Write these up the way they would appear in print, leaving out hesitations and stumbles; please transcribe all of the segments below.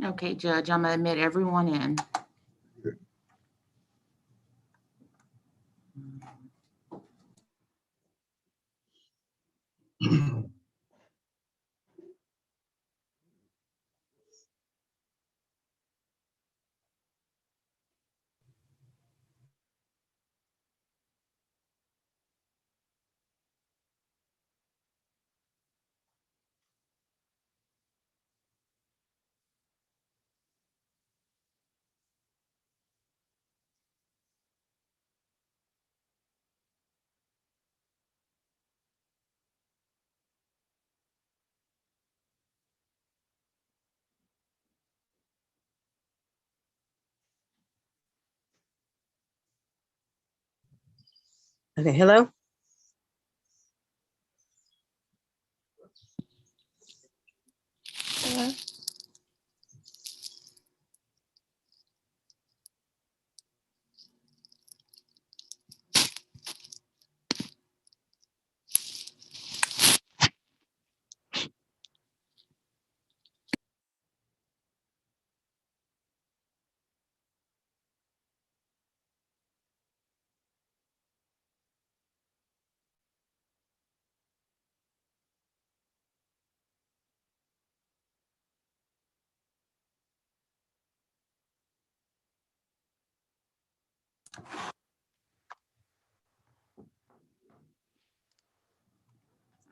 Okay, Judge, I'm gonna admit everyone in. Okay, hello? Hello?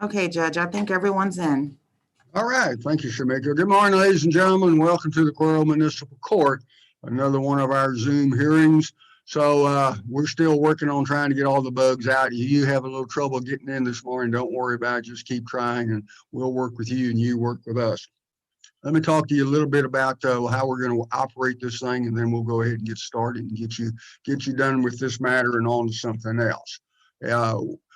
Okay, Judge, I think everyone's in. All right, thank you, Shamika. Good morning, ladies and gentlemen. Welcome to the Cuero Municipal Court, another one of our Zoom hearings. So we're still working on trying to get all the bugs out. You have a little trouble getting in this morning, don't worry about it. Just keep trying and we'll work with you and you work with us. Let me talk to you a little bit about how we're going to operate this thing, and then we'll go ahead and get started and get you done with this matter and on to something else.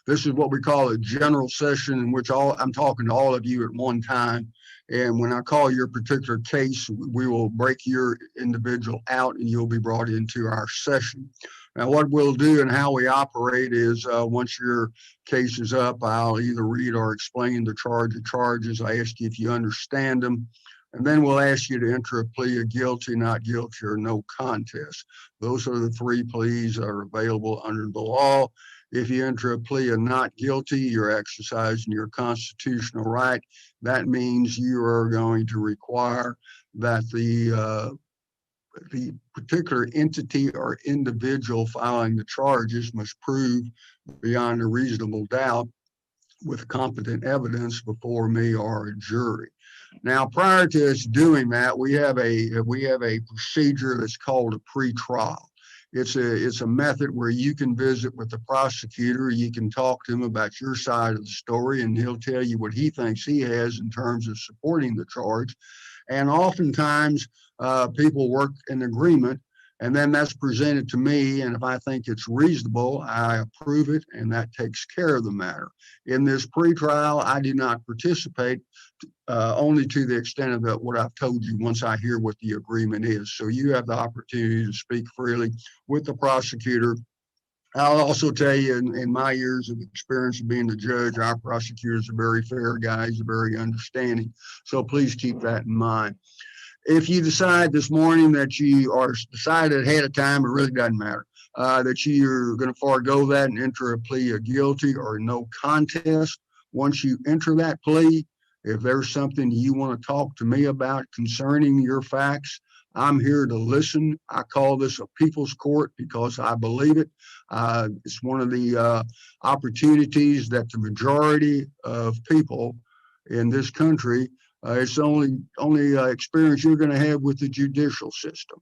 This is what we call a general session in which I'm talking to all of you at one time. And when I call your particular case, we will break your individual out and you'll be brought into our session. Now, what we'll do and how we operate is once your case is up, I'll either read or explain the charges. I ask you if you understand them. And then we'll ask you to enter a plea of guilty, not guilty, or no contest. Those are the three pleas that are available under the law. If you enter a plea of not guilty, you're exercising your constitutional right. That means you are going to require that the particular entity or individual filing the charges must prove beyond a reasonable doubt with competent evidence before me or a jury. Now, prior to us doing that, we have a procedure that's called a pretrial. It's a method where you can visit with the prosecutor. You can talk to him about your side of the story, and he'll tell you what he thinks he has in terms of supporting the charge. And oftentimes, people work in agreement, and then that's presented to me. And if I think it's reasonable, I approve it, and that takes care of the matter. In this pretrial, I do not participate, only to the extent of what I've told you once I hear what the agreement is. So you have the opportunity to speak freely with the prosecutor. I'll also tell you, in my years of experience of being the judge, our prosecutor is a very fair guy. He's very understanding. So please keep that in mind. If you decide this morning that you are decided ahead of time, it really doesn't matter, that you're going to forego that and enter a plea of guilty or no contest. Once you enter that plea, if there's something you want to talk to me about concerning your facts, I'm here to listen. I call this a people's court because I believe it. It's one of the opportunities that the majority of people in this country, it's the only experience you're going to have with the judicial system.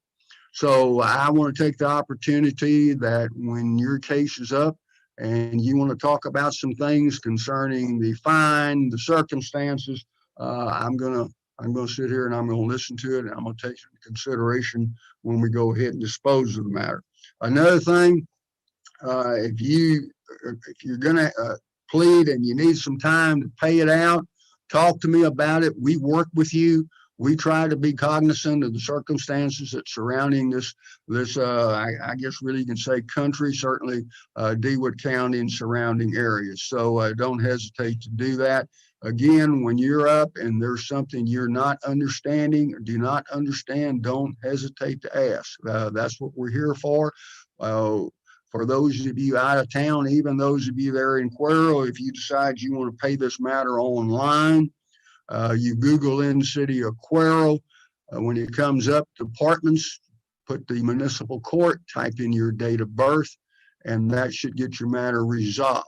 So I want to take the opportunity that when your case is up and you want to talk about some things concerning the fine, the circumstances, I'm going to sit here and I'm going to listen to it, and I'm going to take it into consideration when we go ahead and dispose of the matter. Another thing, if you're going to plead and you need some time to pay it out, talk to me about it. We work with you. We try to be cognizant of the circumstances that surrounding this I guess really you can say country, certainly DeWitt County and surrounding areas. So don't hesitate to do that. Again, when you're up and there's something you're not understanding or do not understand, don't hesitate to ask. That's what we're here for. For those of you out of town, even those of you there in Cuero, if you decide you want to pay this matter online, you Google in City of Cuero. When it comes up, departments, put the municipal court, type in your date of birth, and that should get your matter resolved.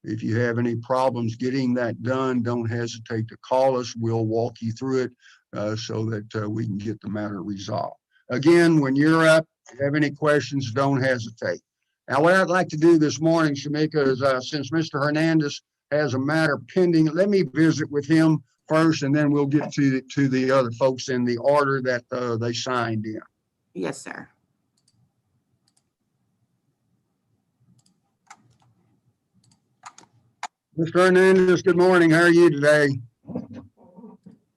If you have any problems getting that done, don't hesitate to call us. We'll walk you through it so that we can get the matter resolved. Again, when you're up, if you have any questions, don't hesitate. Now, what I'd like to do this morning, Shamika, is since Mr. Hernandez has a matter pending, let me visit with him first, and then we'll get to the other folks in the order that they signed in. Yes, sir. Mr. Hernandez, good morning. How are you today?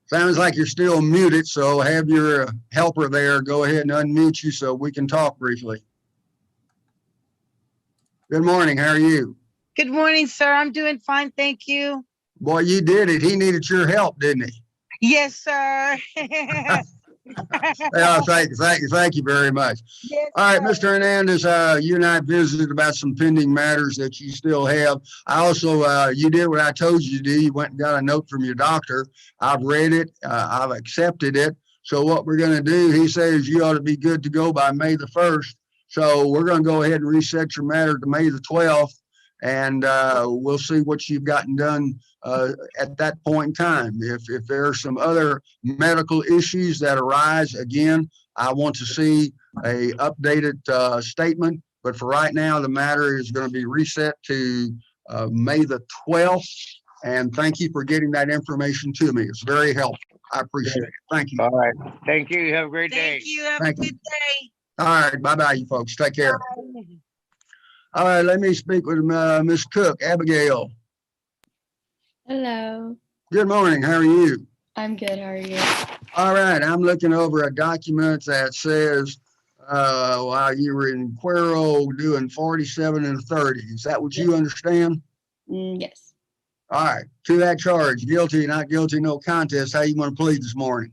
Sounds like you're still muted, so have your helper there go ahead and unmute you so we can talk briefly. Good morning. How are you? Good morning, sir. I'm doing fine, thank you. Boy, you did it. He needed your help, didn't he? Yes, sir. Yeah, thank you very much. Yes, All right, sir. Mr. Hernandez, you and I visited about some pending matters that you still have. I also, you did what I told you to do. You went and got a note from your doctor. I've read it. I've accepted it. So what we're going to do, he says you ought to be good to go by May the 1st. So we're going to go ahead and reset your matter to May the 12th, and we'll see what you've gotten done at that point in time. If there are some other medical issues that arise, again, I want to see a updated statement. But for right now, the matter is going to be reset to May the 12th. And thank you for getting that information to me. It's very helpful. I appreciate it. Thank you. All right. Thank you. Have a great day. Thank you. Have Thank a you. good day. All right. Bye-bye, you folks. Take care. Bye. All right. Let me speak with Ms. Cook, Abigail. Hello, Good morning. How are you? I'm good. How are you? All right. I'm looking over a document that says while you were in Cuero doing 47 and 30. Is that what you understand? Yes. All right. To that charge, guilty, not guilty, no contest. How you want to plead this morning?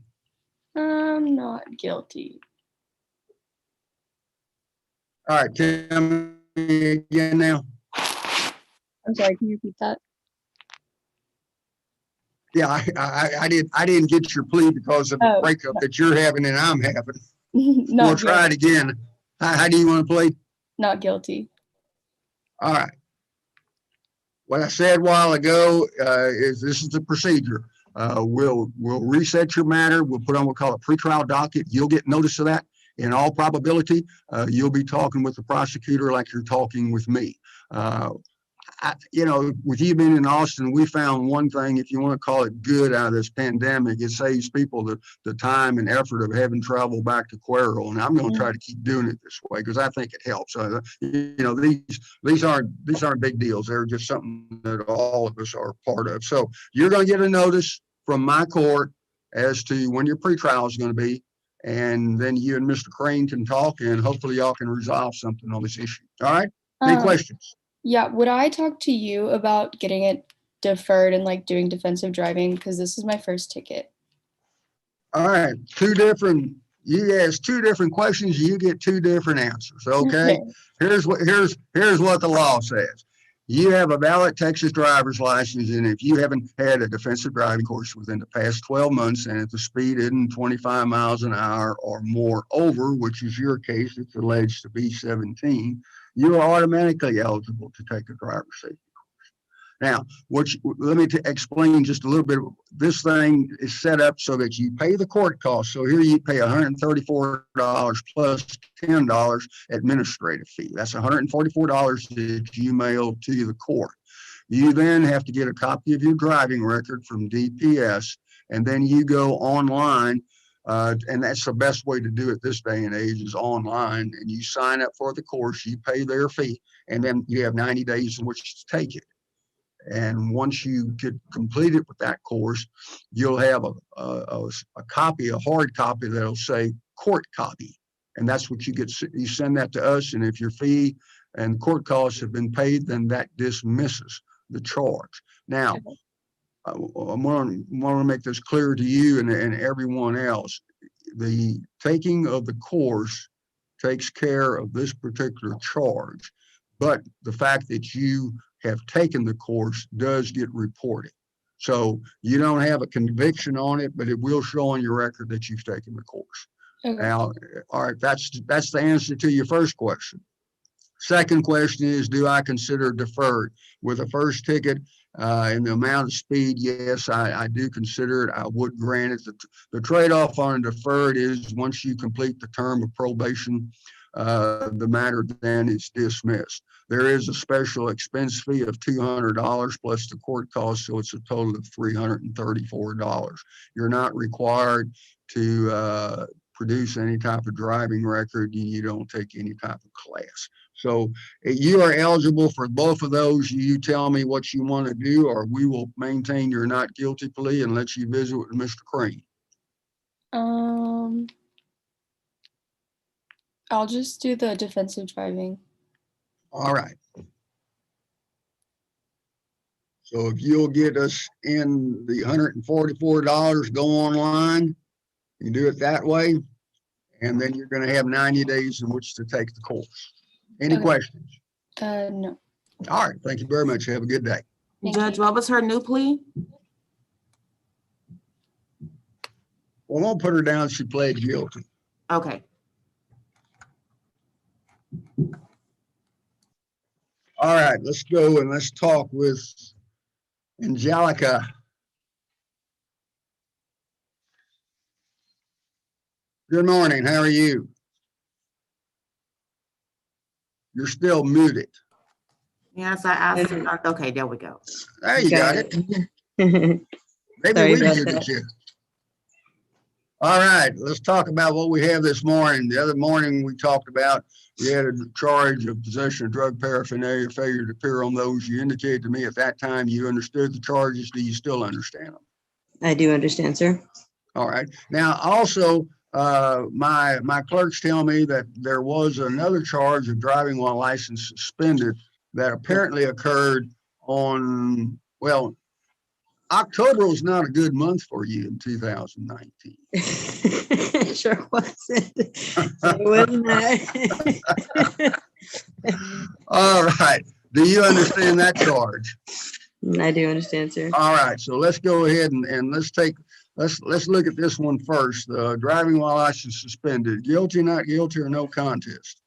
I'm not guilty. All right. Tell me again now. I'm sorry, can you repeat that? Yeah, I didn't get your plea because of the Oh. breakup that you're having and I'm having. Not We'll try it guilty. again. How do you want to plead? Not guilty. All right. What I said a while ago is this is the procedure. We'll reset your matter. We'll put on what we call a pretrial docket. You'll get notice of that. In all probability, you'll be talking with the prosecutor like you're talking with me. With you being in Austin, we found one thing, if you want to call it good out of this pandemic, it saves people the time and effort of having travel back to Cuero. And I'm going to try to keep doing it this way because I think it helps. These aren't big deals. They're just something that all of us are part of. So you're going to get a notice from my court as to when your pretrial is going to be. And then you and Mr. Crane can talk and hopefully y'all can resolve something on this issue. All right? Any questions? Yeah, would I talk to you about getting it deferred and like doing defensive driving? Because this is my first ticket. All right, you ask two different questions, you get two different answers. Okay. Here's what the law says. You have a valid Texas driver's license, and if you haven't had a defensive driving course within the past 12 months, and if the speed isn't 25 miles an hour or more over, which is your case, it's alleged to be 17, you are automatically eligible to take a driver's safety course. Now, let me explain just a little bit. This thing is set up so that you pay the court costs. So here you pay $134 plus $10 administrative fee. That's $144 that you mail to the court. You then have to get a copy of your driving record from DPS, and then you go online. And that's the best way to do it this day and age is online, and you sign up for the course, you pay their fee, and then you have 90 days in which to take it. And once you get completed with that course, you'll have a copy, a hard copy that'll say court copy. And that's what you get. You send that to us. And if your fee and court costs have been paid, then that dismisses the charge. Now, I want to make this clear to you and everyone else. The taking of the course takes care of this particular charge, but the fact that you have taken the course does get reported. So you don't have a conviction on it, but it will show on your record that you've taken the course. Okay. Now, all right, that's the answer to your first question. Second question is, do I consider deferred? With a first ticket and the amount of speed, yes, I do consider it. I would grant it. The trade-off on a deferred is once you complete the term of probation, the matter then is dismissed. There is a special expense fee of $200 plus the court costs, so it's a total of $334. You're not required to produce any type of driving record, and you don't take any type of class. So you are eligible for both of those. You tell me what you want to do, or we will maintain your not guilty plea and let you visit with Mr. Crane. I'll just do the defensive driving. All right. So if you'll get us in the $144, go online, you do it that way, and then you're going to have 90 days in which to take the course. Any Okay. questions? No. All right. Thank you very much. Have a good day. Thank Judge, you. what was her new plea? Well, don't put her down. She pled guilty. Okay. All right. Let's go and let's talk with Angelica. Good morning. How are you? You're still muted. Yes, I asked her. Okay, there we go. There you got it. Maybe Sorry we about muted that. you. All right, let's talk about what we have this morning. The other morning we talked about we had a charge of possession of drug paraphernalia, failure to appear on those. You indicated to me at that time you understood the charges. Do you still understand them? I do understand, sir. All right. Now, also, my clerks tell me that there was another charge of driving while license suspended that apparently occurred on, well, October was not a good month for you in 2019. Sure wasn't. It was not. All right. Do you understand that charge? I do understand, sir. All right. So let's go ahead and let's look at this one first. Driving while license suspended. Guilty, not guilty, or no contest?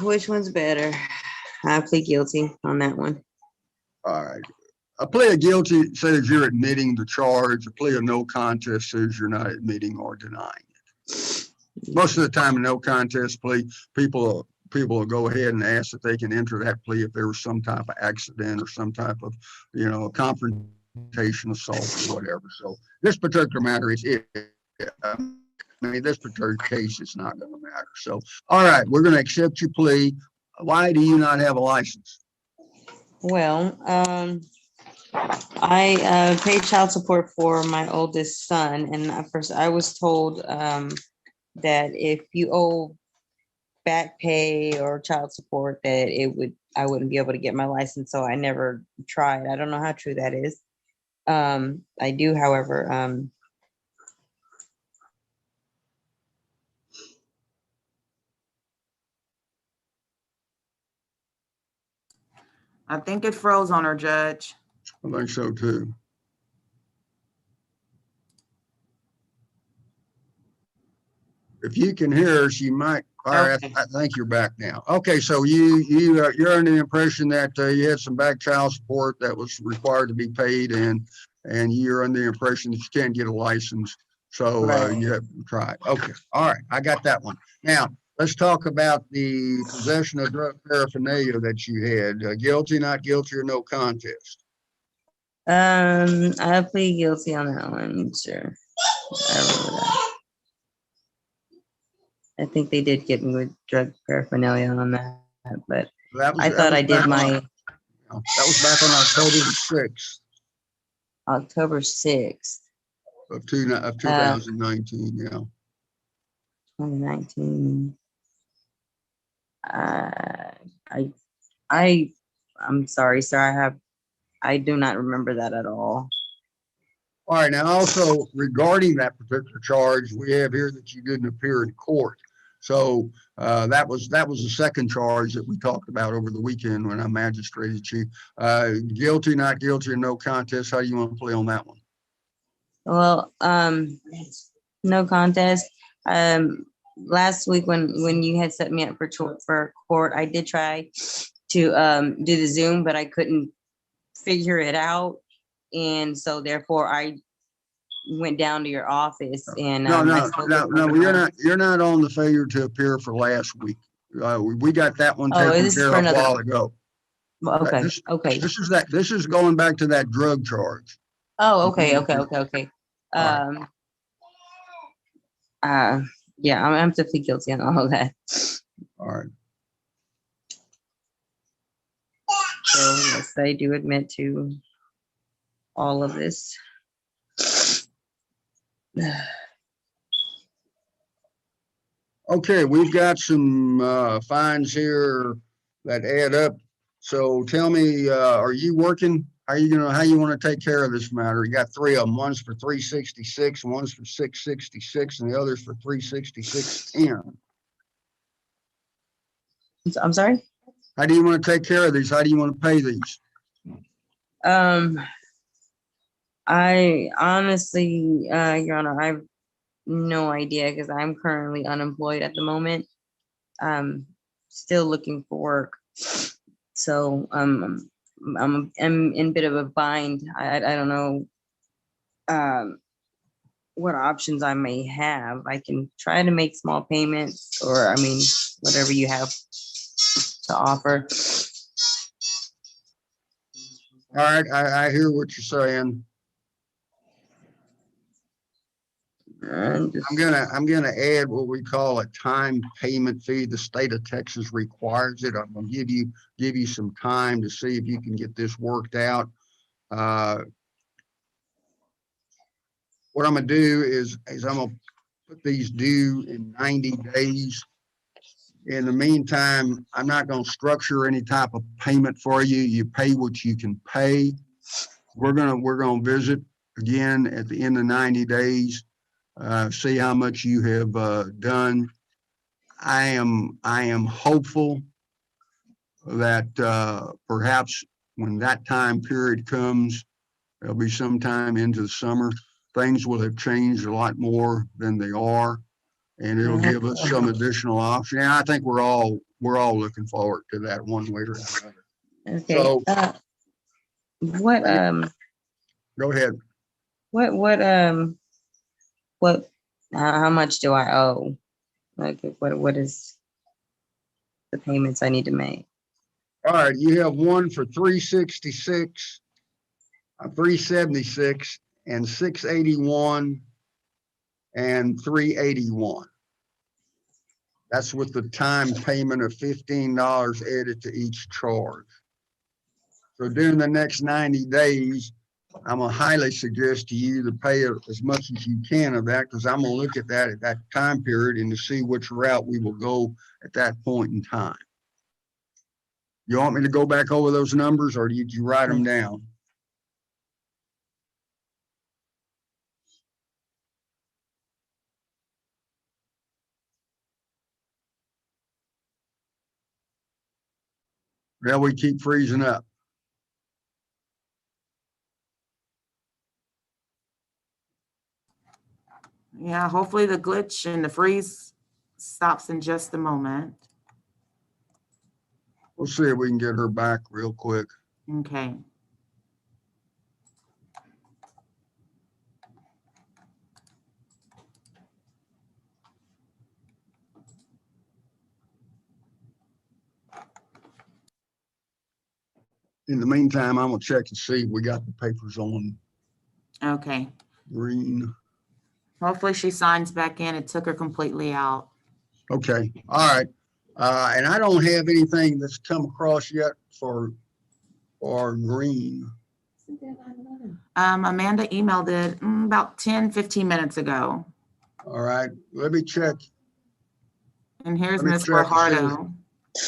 Which one's better? I plead guilty on that one. All right. A plea of guilty says you're admitting the charge. A plea of no contest says you're not admitting or denying it. Most of the time, a no contest plea, people will go ahead and ask if they can enter that plea if there was some type of accident or some type of, confrontation, assault, or whatever. So this particular matter is it. This particular case is not going to matter. So, all right, we're going to accept your plea. Why do you not have a license? Well, I pay child support for my oldest son, and at first I was told that if you owe back pay or child support, that I wouldn't be able to get my license. So I never tried. I don't know how true that is. I do, however, I think it froze on her, Judge. I think so too. If you can hear us, you might. All right, Okay. I think you're back now. Okay, so you're under the impression that you had some back child support that was required to be paid, and you're under the impression that you can't get a license, so Right. you have to try. Okay, all right, I got that one. Now let's talk about the possession of drug paraphernalia that you had. Guilty, not guilty, or no contest? I plead guilty on that one, sir. I remember that. I think they did get me with drug paraphernalia on that, but I thought I did that was back on October the 6th October 6th, of 2019. Yeah. 2019. I'm sorry, sir. I do not remember that at all. All right, now also regarding that particular charge, we have here that you didn't appear in court. So that was the second charge that we talked about over the weekend when I magistrated you. Guilty, not guilty, or no contest. How do you want to play on that one? Well, no contest. Last week when you had set me up for court, I did try to do the Zoom, but I couldn't figure it out, and so therefore I went down to your office and No, I no, spoke no, with no, one of you're not on the failure to appear for last week. We got that one Oh, taken this is care for of a another while one. ago. Okay, This- okay. This is going back to that drug charge. Oh, okay. All right. Yeah, I'm definitely guilty on all of that. All right. So yes, I do admit to all of this. Okay, we've got some fines here that add up. So tell me, are you working? How you want to take care of this matter? You got three of them. One's for 366, one's for 666, and the other's for 366.10. I'm sorry. How do you want to take care of these? How do you want to pay these? I honestly, Your Honor, I have no idea because I'm currently unemployed at the moment. Still looking for work. So I'm in a bit of a bind. I don't know what options I may have. I can try to make small payments, or I mean, whatever you have to offer. All right, I hear what you're saying. And just- I'm gonna add what we call a time payment fee. The state of Texas requires it. I'm gonna give you some time to see if you can get this worked out. What I'm gonna do is I'm gonna put these due in 90 days. In the meantime, I'm not gonna structure any type of payment for you. You pay what you can pay. We're gonna visit again at the end of 90 days. See how much you have done. I am hopeful that perhaps when that time period comes, it'll be sometime into the summer, things will have changed a lot more than they are, and it'll give us some additional option. And I think we're all looking forward to that one way or another. okay. So- What Go ahead. what how much do I owe? Like what is the payments I need to make? All right, you have one for 366, 376, and 681, and 381. That's with the time payment of $15 added to each charge. So during the next 90 days, I'm gonna highly suggest to you to pay as much as you can of that, because I'm gonna look at that time period and to see which route we will go at that point in time. You want me to go back over those numbers, or did you write them down? Well, we keep freezing up. Yeah, hopefully the glitch and the freeze stops in just a moment. We'll see if we can get her back real quick. Okay. In the meantime, I'm gonna check and see if we got the papers on Okay. green. Hopefully she signs back in. It took her completely out. Okay, all right. And I don't have anything that's come across yet for green. Amanda emailed it about 10, 15 minutes ago. All right, let me check. And here's Let me Ms. check and see. Fajardo.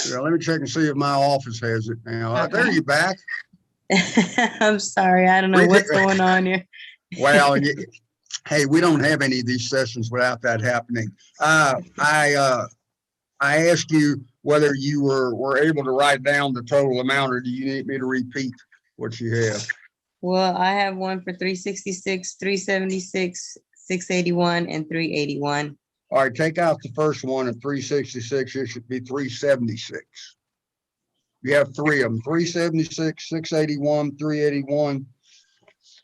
Yeah, let me check and see if my office has it now. There Okay. you back. I'm sorry, I don't know We what's did- going on here. Well, hey, we don't have any of these sessions without that happening. I asked you whether you were able to write down the total amount, or do you need me to repeat what you have? Well, I have one for 366, 376, 681, and 381. All right, take out the first one at 366. It should be 376. You have three of them: 376, 681, 381.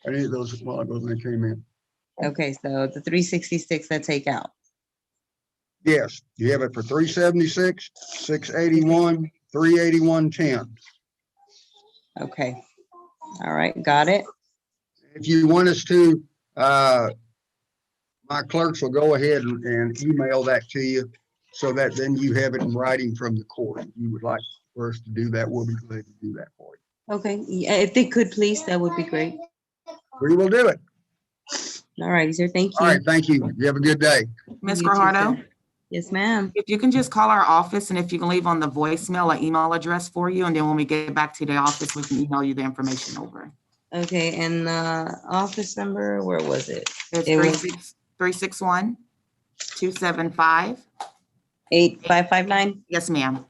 Any of those while ago when they came in. Okay, so the 366 I take out. Yes, you have it for 376, 681, 381.10. Okay. All right, got it. If you want us to, my clerks will go ahead and email that to you so that then you have it in writing from the court. If you would like for us to do that, we'll be glad to do that for you. Okay, yeah, if they could please, that would be great. We will do it. All righty, sir, thank All you. right, thank you. You have a good day. Ms. You too, Guajardo, sir. Yes, ma'am. if you can just call our office, and if you can leave on the voicemail an email address for you, and then when we get back to the office, we can email you the information over. Okay, and office number, where was it? It's It was 361 275. 8559? Yes, ma'am.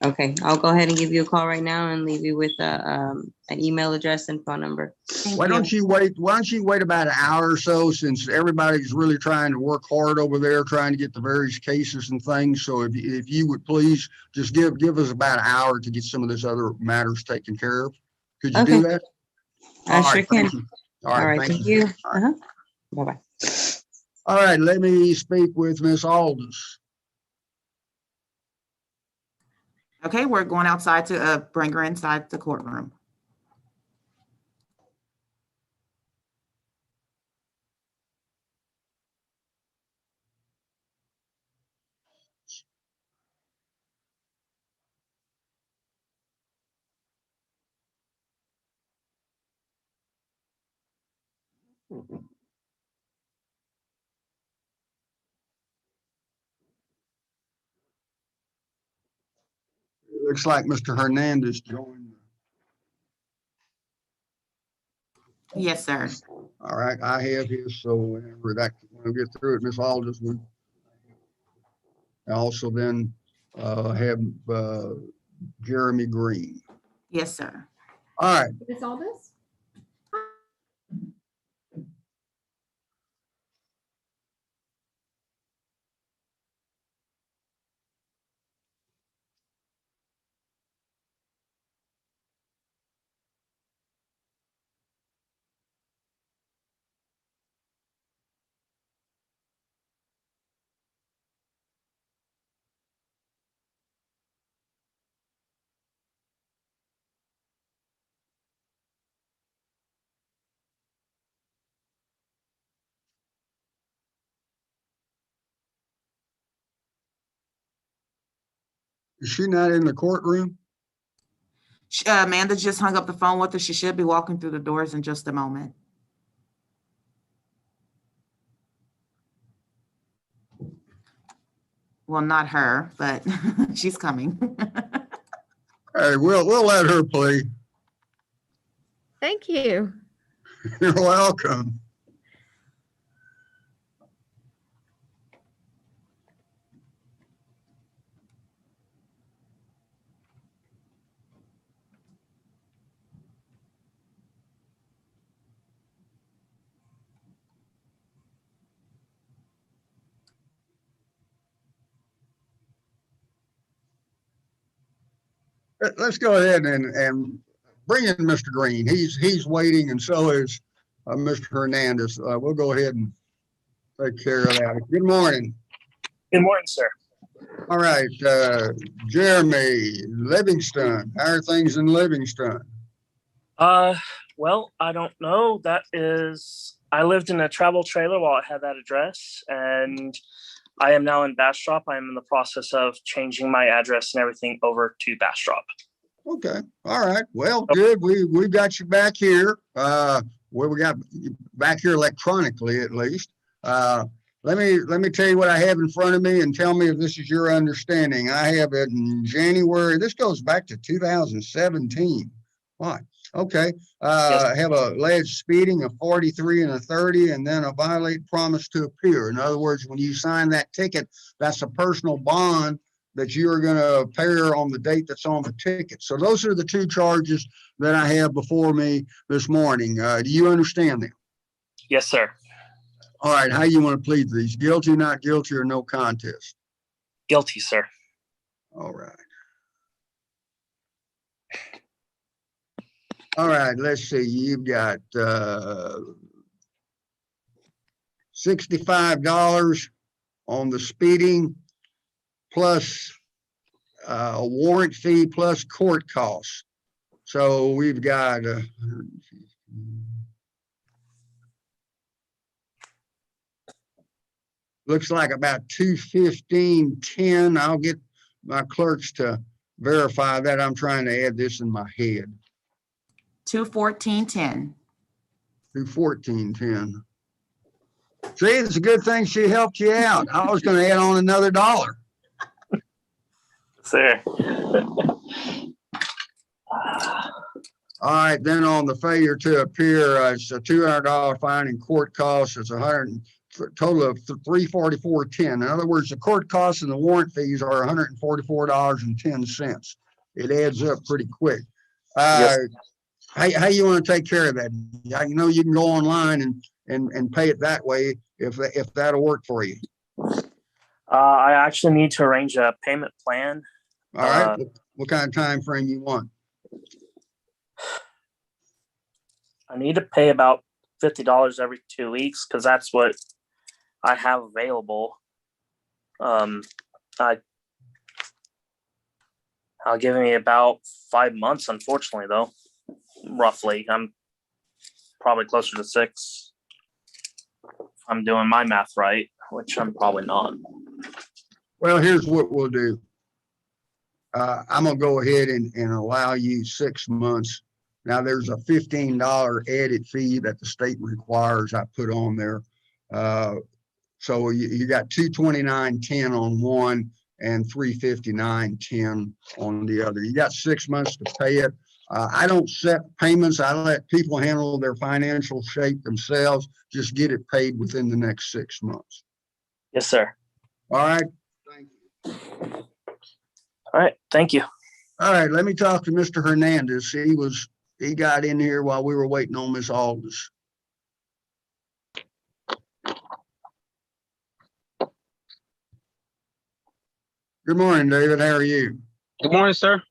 Okay, I'll go ahead and give you a call right now and leave you with an email address and phone number. Why don't you wait about an hour or so, since everybody's really trying to work hard over there, trying to get the various cases and things. So if you would please just give us about an hour to get some of this other matters taken care of. Could you do Okay. that? I All sure right, can. thank you. All right, thank you. All right. Uh-huh. Bye-bye. All right, let me speak with Miss Aldous. Okay, we're going outside to bring her inside the courtroom. It looks like Mr. Hernandez joined. Yes, sir. All right, I have his, so whenever when we get through it, Miss Aldous would. I also then have Jeremy Green. Yes, sir. All right, Miss Aldis? is she not in the courtroom? Amanda just hung up the phone with her. She should be walking through the doors in just a moment. Well, not her, but she's coming. Hey, we'll let her play. Thank you. You're welcome. Let's go ahead and bring in Mr. Green. He's waiting, and so is Mr. Hernandez. We'll go ahead and take care of that. Good morning. Good morning, sir. All right, Jeremy Livingston. How are things in Livingston? Well, I don't know. I lived in a travel trailer while I had that address, and I am now in Bastrop. I am in the process of changing my address and everything over to Bastrop. Okay, all right. Well, good. We've got you back here. We got you back here electronically, at least. Let me tell you what I have in front of me, and tell me if this is your understanding. I have it in January. This goes back to 2017. Fine. Okay. Yes. Have a alleged speeding, a 43 and a 30, and then a violate promise to appear. In other words, when you sign that ticket, that's a personal bond that you're going to pay on the date that's on the ticket. So those are the two charges that I have before me this morning. Do you understand them? Yes, sir. All right. How you want to plead these? Guilty, not guilty, or no contest? Guilty, sir. All right. All right, let's see. You've got $65 on the speeding plus a warrant fee plus court costs. So we've got looks like about 215.10. I'll get my clerks to verify that. I'm trying to add this in my head. 214.10. 214.10. See, it's a good thing she helped you out. I was going to add on another $1. Sir. All right, then on the failure to appear, it's a $200 fine and court costs. It's total of $344.10. In other words, the court costs and the warrant fees are $144.10. It adds up pretty quick. Yes. How you want to take care of that? You know, you can go online and pay it that way if that'll work for you. I actually need to arrange a payment plan. All right. What kind of time frame you want? I need to pay about $50 every 2 weeks because that's what I have available. I'll give me about 5 months, unfortunately, though. Roughly, I'm probably closer to 6. If I'm doing my math right, which I'm probably not. Well, here's what we'll do. I'm gonna go ahead and allow you 6 months. Now, there's a $15 added fee that the state requires I put on there. So you got $229.10 on one and $359.10 on the other. You got 6 months to pay it. I don't set payments. I let people handle their financial shape themselves. Just get it paid within the next 6 months. Yes, sir. All right. Thank you. All right. Thank you. All right. Let me talk to Mr. Hernandez. He got in here while we were waiting on Miss Aldous. Good morning, David. How are you? Good morning, sir.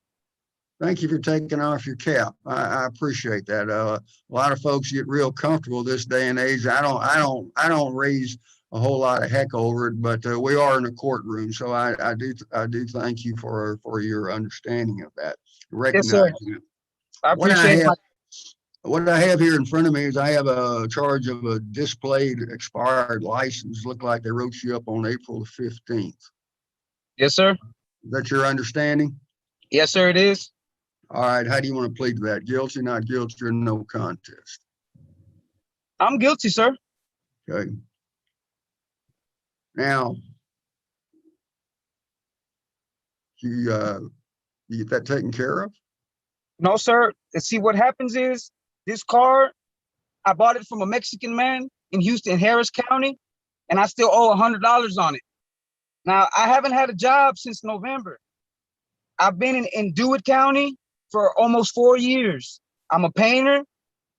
Thank you for taking off your cap. I appreciate that. A lot of folks get real comfortable this day and age. I don't raise a whole lot of heck over it, but we are in a courtroom, so I do thank you for your understanding of that. Yes, sir. Recognizing it. I appreciate it. What I have here in front of me is I have a charge of a displayed expired license. Looked like they wrote you up on April the 15th. Yes, sir. Is that your understanding? Yes, sir, it is. All right. How do you want to plead to that? Guilty, not guilty, or no contest? I'm guilty, sir. Okay. Now, you get that taken care of? No, sir. And see, what happens is this car, I bought it from a Mexican man in Houston, Harris County, and I still owe $100 on it. Now, I haven't had a job since November. I've been in Dewitt County for almost 4 years. I'm a painter,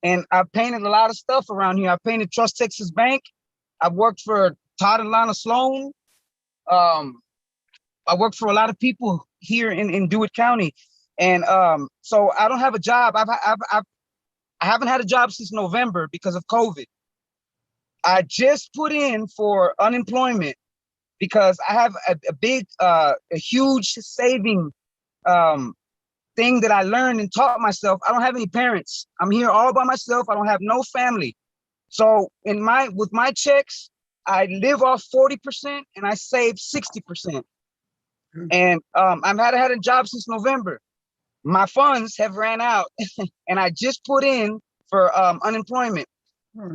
and I've painted a lot of stuff around here. I painted Trust Texas Bank. I've worked for Todd and Lana Sloan. I worked for a lot of people here in Dewitt County. And so I don't have a job. I haven't had a job since November because of COVID. I just put in for unemployment because I have a huge saving thing that I learned and taught myself. I don't have any parents. I'm here all by myself. I don't have no family. So with my checks, I live off 40% and I save 60%. And I've had a job since November. My funds have ran out and I just put in for unemployment.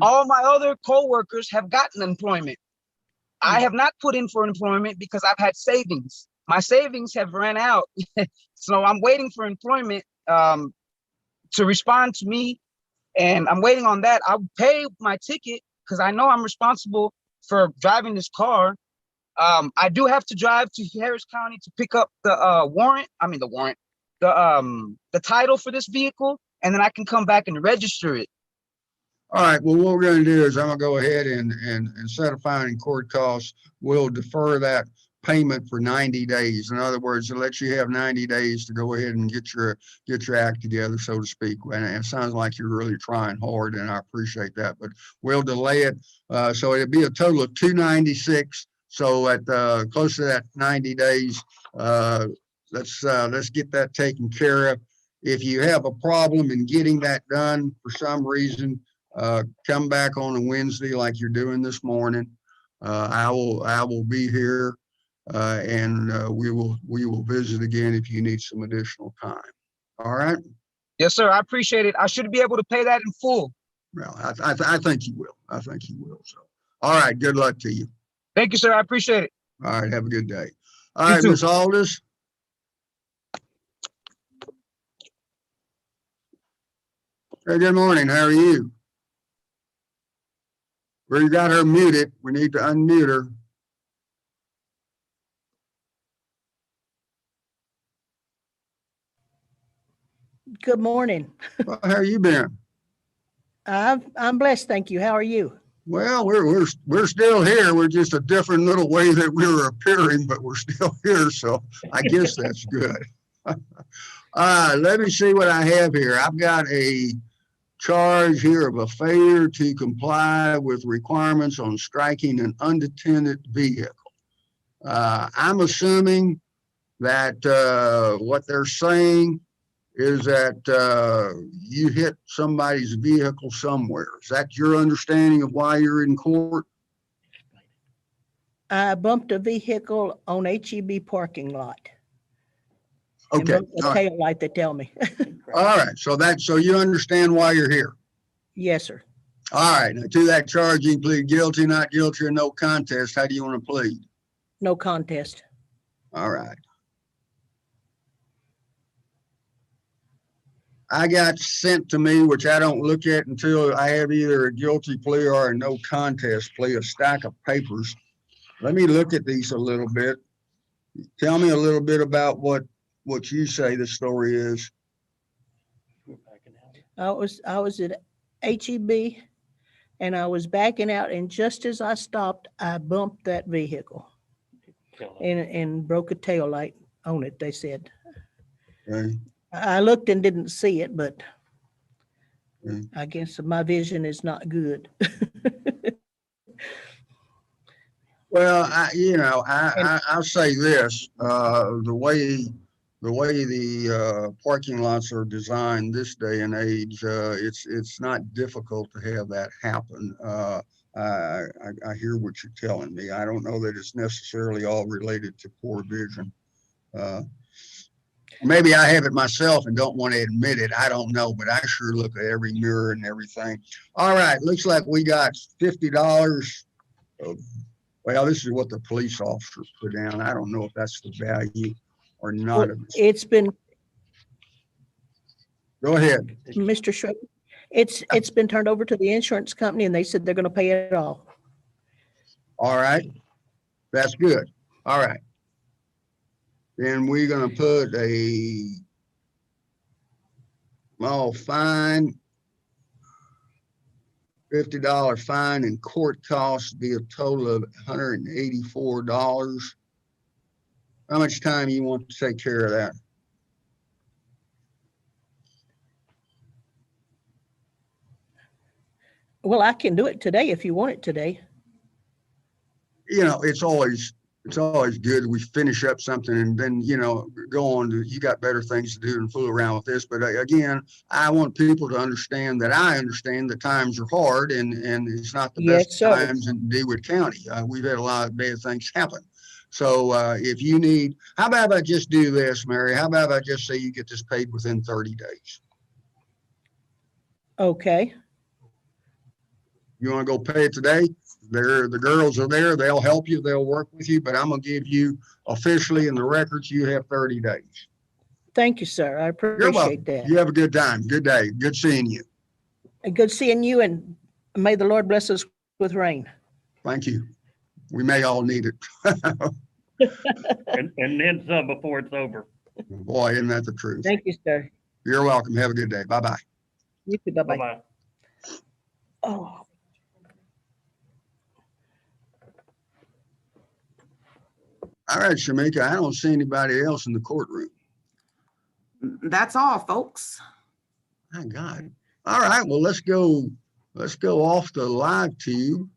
All my other co-workers have gotten employment. I have not put in for employment because I've had savings. My savings have ran out. So I'm waiting for employment to to respond to me, and I'm waiting on that. I'll pay my ticket because I know I'm responsible for driving this car. I do have to drive to Harris County to pick up the the title for this vehicle, and then I can come back and register it. All right, well, what we're gonna do is I'm gonna go ahead and instead of finding court costs, we'll defer that payment for 90 days. In other words, it lets you have 90 days to go ahead and get your act together, so to speak. And it sounds like you're really trying hard, and I appreciate that, but we'll delay it. So it'll be a total of 296. So at close to that 90 days, let's get that taken care of. If you have a problem in getting that done for some reason, come back on a Wednesday like you're doing this morning. I will be here, and we will visit again if you need some additional time. All right. Yes, sir. I appreciate it. I should be able to pay that in full. Well, I think you will. I think you will. So, all right. Good luck to you. Thank you, sir. I appreciate it. All right. Have a good day. All You right, too. Miss Aldis. Hey, good morning. How are you? We got her muted. We need to unmute her. Good morning. Well, how you been? I'm blessed, thank you. How are you? Well, we're still here. We're just a different little way that we were appearing, but we're still here. So I guess that's good. Let me see what I have here. I've got a charge here of a failure to comply with requirements on striking an unattended vehicle. I'm assuming that what they're saying is that you hit somebody's vehicle somewhere. Is that your understanding of why you're in court? I bumped a vehicle on HEB parking lot. Okay. And broke the tail light, they tell me. All right. So you understand why you're here. Yes, sir. All right. Now, to that charge, you can plead guilty, not guilty, or no contest. How do you want to plead? No contest. All right. I got sent to me, which I don't look at until I have either a guilty plea or a no contest plea, a stack of papers. Let me look at these a little bit. Tell me a little bit about what you say the story is. I was at HEB and I was backing out, and just as I stopped, I bumped that vehicle and broke a tail light on it, they said. Okay. I looked and didn't see it, but Okay. I guess my vision is not good. Well, I'll say this, the way the parking lots are designed this day and age, it's not difficult to have that happen. I hear what you're telling me. I don't know that it's necessarily all related to poor vision. Maybe I have it myself and don't want to admit it. I don't know, but I sure look at every mirror and everything. All right, looks like we got $50 of, well, this is what the police officer put down. I don't know if that's the value or not. Well, it's been, Go ahead. Mr. Schroeder, it's been turned over to the insurance company and they said they're going to pay it all. All right, that's good. All right. Then we're gonna put a small fine, $50 fine, and court costs be a total of $184. How much time you want to take care of that? Well, I can do it today if you want it today. You know, it's always good we finish up something and then, go on to, you got better things to do than fool around with this. But again, I want people to understand that I understand the times are hard and it's not the Yes, best sir. times in DeWitt County. We've had a lot of bad things happen. So if you need, how about I just do this, Mary? How about I just say you get this paid within 30 days? Okay. You want to go pay it today? The girls are there. They'll help you. They'll work with you. But I'm going to give you officially in the records, you have 30 days. Thank you, sir. I You're appreciate welcome. that. You have a good time. Good day. Good seeing you. And good seeing you, and may the Lord bless us with rain. Thank you. We may all need it. And then some before it's over. Boy, isn't that the truth? Thank you, sir. You're welcome. Have a good day. Bye-bye. You too. Bye-bye. Bye-bye. Oh. All right, Shamika, I don't see anybody else in the courtroom. That's all, folks. My God. All right, well, let's go off the live tube